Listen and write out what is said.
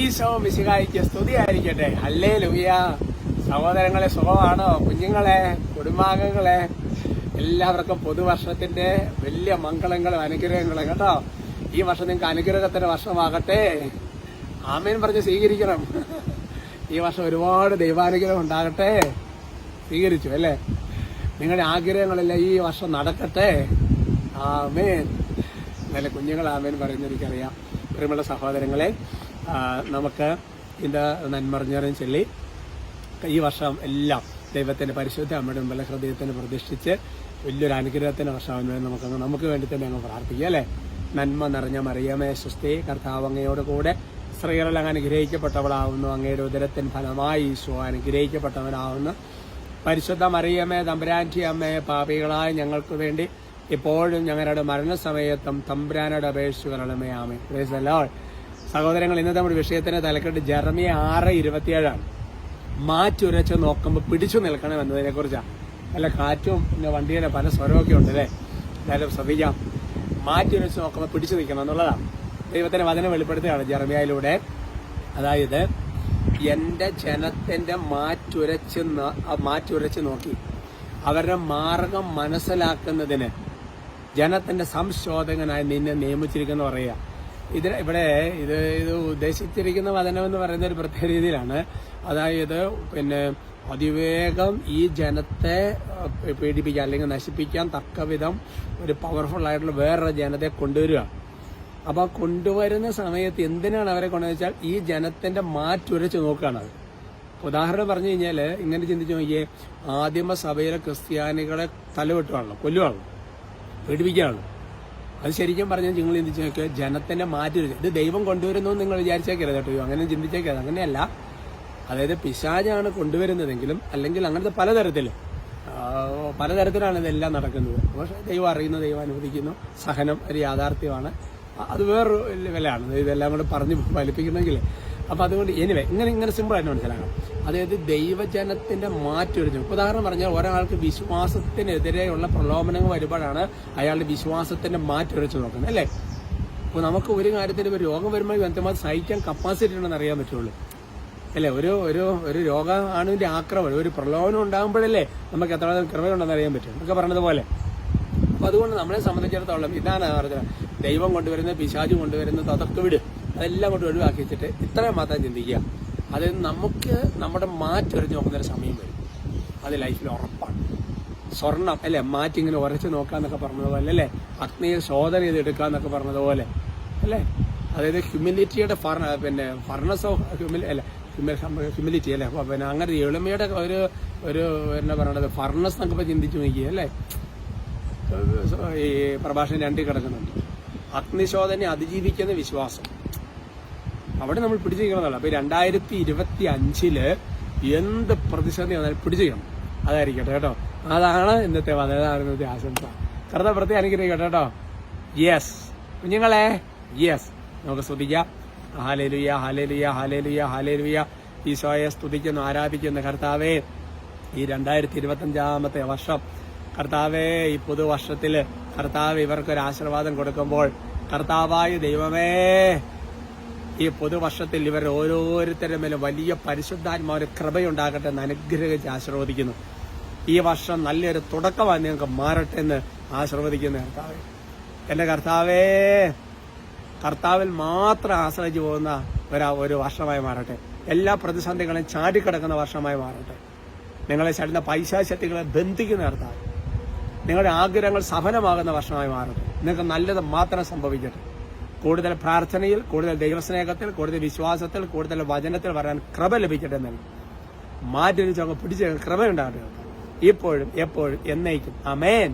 ഈശോ മിശിഹായിക്ക് സ്തുതിയായിരിക്കട്ടെ. ഹല്ലേലൂയ. സഹോദരങ്ങളെ, സുഖമാണോ? കുഞ്ഞുങ്ങളെ, കുടുംബാംഗങ്ങളെ, എല്ലാവർക്കും പുതുവർഷത്തിന്റെ വലിയ മംഗളങ്ങളും അനുഗ്രഹങ്ങളും കേട്ടോ. ഈ വർഷം നിങ്ങൾക്ക് അനുഗ്രഹത്തിന്റെ വർഷമാകട്ടെ. ആമേൻ പറഞ്ഞ് സ്വീകരിക്കണം. ഈ വർഷം ഒരുപാട് ദൈവാനുഗ്രഹം ഉണ്ടാകട്ടെ. സ്വീകരിച്ചു അല്ലേ? നിങ്ങളുടെ ആഗ്രഹങ്ങളെല്ലാം ഈ വർഷം നടക്കട്ടെ. ആമേൻ. നല്ല കുഞ്ഞുങ്ങൾ ആമേൻ പറയുന്നത് എനിക്കറിയാം. പ്രിയമുള്ള സഹോദരങ്ങളെ, നമുക്ക് ഇത് നന്മറിഞ്ഞറിഞ്ഞ് ചൊല്ലി ഈ വർഷം എല്ലാം ദൈവത്തിന്റെ പരിശുദ്ധ അമ്മയുടെ മുമ്പിൽ ഹൃദയത്തിന് പ്രതിഷ്ഠിച്ച് വലിയൊരു അനുഗ്രഹത്തിന്റെ വർഷമാകുന്നത് നമുക്ക് വേണ്ടി തന്നെ അങ്ങ് പ്രാർത്ഥിക്കുക അല്ലേ? നന്മ നിറഞ്ഞ മറിയമേ സ്വസ്തി, കർത്താവ് അങ്ങയോട് കൂടെ സ്ത്രീകളിൽ അങ്ങ് അനുഗ്രഹിക്കപ്പെട്ടവളാവുന്നു. അങ്ങയുടെ ഉദരത്തിൻ ഫലമായി ഈശോ അനുഗ്രഹിക്കപ്പെട്ടവനാവുന്നു. പരിശുദ്ധ മറിയമേ തമ്പുരാന്റെ അമ്മയെ, പാപികളായ ഞങ്ങൾക്ക് വേണ്ടി ഇപ്പോഴും ഞങ്ങളുടെ മരണസമയത്തും തമ്പുരാനോട് അപേക്ഷിച്ചുകൊള്ളണമേ. ആമേൻ. Praise the lord. സഹോദരങ്ങൾ, ഇന്നത്തെ നമ്മുടെ വിഷയത്തിന്റെ തലക്കെട്ട് ജെറമിയ 6:27 മാറ്റുരച്ച് നോക്കുമ്പോൾ പിടിച്ചു നിൽക്കണം എന്നതിനെ കുറിച്ചാണ്. നല്ല കാറ്റും പിന്നെ വണ്ടിയുടെ പല സ്വരമൊക്കെ ഉണ്ട് അല്ലേ? എന്തായാലും ശ്രദ്ധിക്കാം. മാറ്റുരച്ച് നോക്കുമ്പോൾ പിടിച്ചു നിൽക്കണം എന്നുള്ളതാണ് ദൈവത്തിന്റെ വചനം വെളിപ്പെടുത്തുകയാണ് ജെറമിയയിലൂടെ. അതായത്, എന്റെ ജനത്തിന്റെ മാറ്റുരച്ച് നോക്കി അവരുടെ മാർഗം മനസ്സിലാക്കുന്നതിന് ജനത്തിന്റെ സംശോധകനായി നിന്നെ നിയമിച്ചിരിക്കുന്ന പറയുക. ഇത് ഉദ്ദേശിച്ചിരിക്കുന്ന വചനം എന്ന് പറയുന്ന ഒരു പ്രത്യേക രീതിയിലാണ്. അതായത് പിന്നെ അതിവേഗം ഈ ജനത്തെ പീഡിപ്പിക്കാൻ അല്ലെങ്കിൽ നശിപ്പിക്കാൻ തക്കവിധം ഒരു പവർഫുൾ ആയിട്ടുള്ള വേറൊരു ജനത്തെ കൊണ്ടുവരിക. അപ്പൊ കൊണ്ടുവരുന്ന സമയത്ത് എന്തിനാണ് അവരെ കൊണ്ടുവച്ചാൽ ഈ ജനത്തിന്റെ മാറ്റുരച്ച് നോക്കുകയാണ് അത്. ഉദാഹരണം പറഞ്ഞു കഴിഞ്ഞാൽ ഇങ്ങനെ ചിന്തിച്ചു നോക്കിയേ, ആദിമസഭയിലെ ക്രിസ്ത്യാനികളെ തലവെട്ടുവാണല്ലോ, കൊല്ലുവാണല്ലോ, പീഡിപ്പിക്കുകയാണല്ലോ. അത് ശരിക്കും പറഞ്ഞാൽ നിങ്ങൾ ചിന്തിച്ചു നോക്കിയാൽ ജനത്തിന്റെ മാറ്റുരച്ച് ഇത് ദൈവം കൊണ്ടുവരുന്നു നിങ്ങൾ വിചാരിച്ചേക്കരുത് കേട്ടോ. അങ്ങനെ ചിന്തിച്ചേക്കരുത്. അങ്ങനെയല്ല. അതായത് പിശാചാണ് കൊണ്ടുവരുന്നതെങ്കിലും അല്ലെങ്കിൽ അങ്ങനത്തെ പലതരത്തിലാണ് ഇതെല്ലാം നടക്കുന്നത്. പക്ഷെ ദൈവം അറിയുന്നു, ദൈവം അനുവദിക്കുന്നു. സഹനം ഒരു യാഥാർത്ഥ്യമാണ്. അത് വേറൊരു ലെവലാണ്. ഇതെല്ലാം കൂടെ പറഞ്ഞ് ഫലിപ്പിക്കണമെങ്കിൽ. അപ്പൊ അതുകൊണ്ട് ഇങ്ങനെ സിമ്പിൾ ആയിട്ട് മനസ്സിലാക്കാം. അതായത് ദൈവജനത്തിന്റെ മാറ്റൊരു ഉദാഹരണം പറഞ്ഞാൽ, ഒരാൾക്ക് വിശ്വാസത്തിനെതിരെയുള്ള പ്രലോഭനങ്ങൾ വരുമ്പോഴാണ് അയാളുടെ വിശ്വാസത്തിന്റെ മാറ്റൊരച്ച് നോക്കുന്നത് അല്ലേ? അപ്പൊ നമുക്ക് ഒരു കാര്യത്തിന് ഒരു രോഗം വരുമ്പോൾ എന്തുമാത്രം സഹിക്കാൻ കപ്പാസിറ്റി ഉണ്ടെന്ന് അറിയാൻ പറ്റുള്ളൂ അല്ലേ? ഒരു രോഗാണുവിന്റെ ആക്രമണം, ഒരു പ്രലോഭനം ഉണ്ടാകുമ്പോഴല്ലേ നമുക്ക് എത്ര കൃപയുണ്ടെന്ന് അറിയാൻ പറ്റും എന്നൊക്കെ പറഞ്ഞതുപോലെ. അപ്പൊ അതുകൊണ്ട് നമ്മളെ സംബന്ധിച്ചിടത്തോളം ഇതാണ് പറഞ്ഞത്, ദൈവം കൊണ്ടുവരുന്നത് പിശാച് കൊണ്ടുവരുന്നത് അതൊക്കെ വിട്, അതെല്ലാം കൊണ്ട് ഒഴിവാക്കി വെച്ചിട്ട് ഇത്രയും മാത്രം ചിന്തിക്കുക. അതായത് നമുക്ക് നമ്മുടെ മാറ്റൊരച്ച് നോക്കുന്നൊരു സമയം വരും. അത് ലൈഫിൽ ഉറപ്പാണ്. സ്വർണം അല്ലെ മാറ്റിങ്ങനെ ഉരച്ച് നോക്കാന്നൊക്കെ പറഞ്ഞതുപോലെ അല്ലേ? അഗ്നിയിൽ ശോധന ചെയ്ത് എടുക്കാന്നൊക്കെ പറഞ്ഞതുപോലെ അല്ലേ? അതായത് ഹ്യൂമിലിറ്റിയുടെ ഫർണസ് ഓഫ് ഹ്യൂമിലിറ്റി അല്ലേ? പിന്നെ അങ്ങനെ എളിമയുടെ ഒരു എന്നാ പറയണത് ഫർണസ് എന്നൊക്കെ ചിന്തിച്ചു നോക്കിയേ അല്ലേ? ഈ പ്രഭാഷണം 2 കിടക്കുന്നുണ്ട്. അഗ്നിശോധന അതിജീവിക്കുന്ന വിശ്വാസം, അവിടെ നമ്മൾ പിടിച്ചിരിക്കണമെന്നല്ല. അപ്പൊ 2025 എന്ത് പ്രതിസന്ധി വന്നാലും പിടിച്ചിരിക്കണം. അതായിരിക്കട്ടെ കേട്ടോ. അതാണ് ഇന്നത്തെ വന്നതായിരുന്നത്തെ ആശംസ. കർത്താവ് പ്രത്യേകം അനുഗ്രഹിക്കട്ടെ കേട്ടോ. യെസ് കുഞ്ഞുങ്ങളെ, യെസ്. നമുക്ക് സ്തുതിക്കാം. Hallelujah, hallelujah, hallelujah, hallelujah. ഈശോയെ സ്തുതിക്കുന്നു, ആരാധിക്കുന്നു. കർത്താവേ, ഈ 2025 വർഷം കർത്താവേ, ഈ പുതുവർഷത്തില് കർത്താവ് ഇവർക്കൊരു ആശീർവാദം കൊടുക്കുമ്പോൾ കർത്താവായ ദൈവമേ, ഈ പുതുവർഷത്തിൽ ഇവർ ഓരോരുത്തരുടെ മേലും വലിയ പരിശുദ്ധാത്മാവിന്റെ കൃപയുണ്ടാകട്ടെ എന്ന് അനുഗ്രഹിച്ച് ആശീർവദിക്കുന്നു. ഈ വർഷം നല്ലൊരു തുടക്കമായി നിങ്ങൾക്ക് മാറട്ടെ എന്ന് ആശീർവദിക്കുന്നു. കർത്താവേ, എന്റെ കർത്താവേ, കർത്താവിൽ മാത്രം ആശ്രയിച്ചു പോകുന്ന ഒരു വർഷമായി മാറട്ടെ. എല്ലാ പ്രതിസന്ധികളെയും ചാടിക്കിടക്കുന്ന വർഷമായി മാറട്ടെ. നിങ്ങളെ ചടുന്ന പൈശാചികളെ ബന്ധിക്കുന്ന കർത്താവ്, നിങ്ങളുടെ ആഗ്രഹങ്ങൾ സഫലമാകുന്ന വർഷമായി മാറട്ടെ. നിങ്ങൾക്ക് നല്ലത് മാത്രം സംഭവിക്കട്ടെ. കൂടുതൽ പ്രാർത്ഥനയിൽ, കൂടുതൽ ദൈവസ്നേഹത്തിൽ, കൂടുതൽ വിശ്വാസത്തിൽ, കൂടുതൽ വചനത്തിൽ വരാൻ കൃപ ലഭിക്കട്ടെ എന്ന് മാറ്റി പിടിച്ച് കൃപയുണ്ടാകട്ടെ ഇപ്പോഴും എപ്പോഴും എന്നേക്കും. ആമേൻ.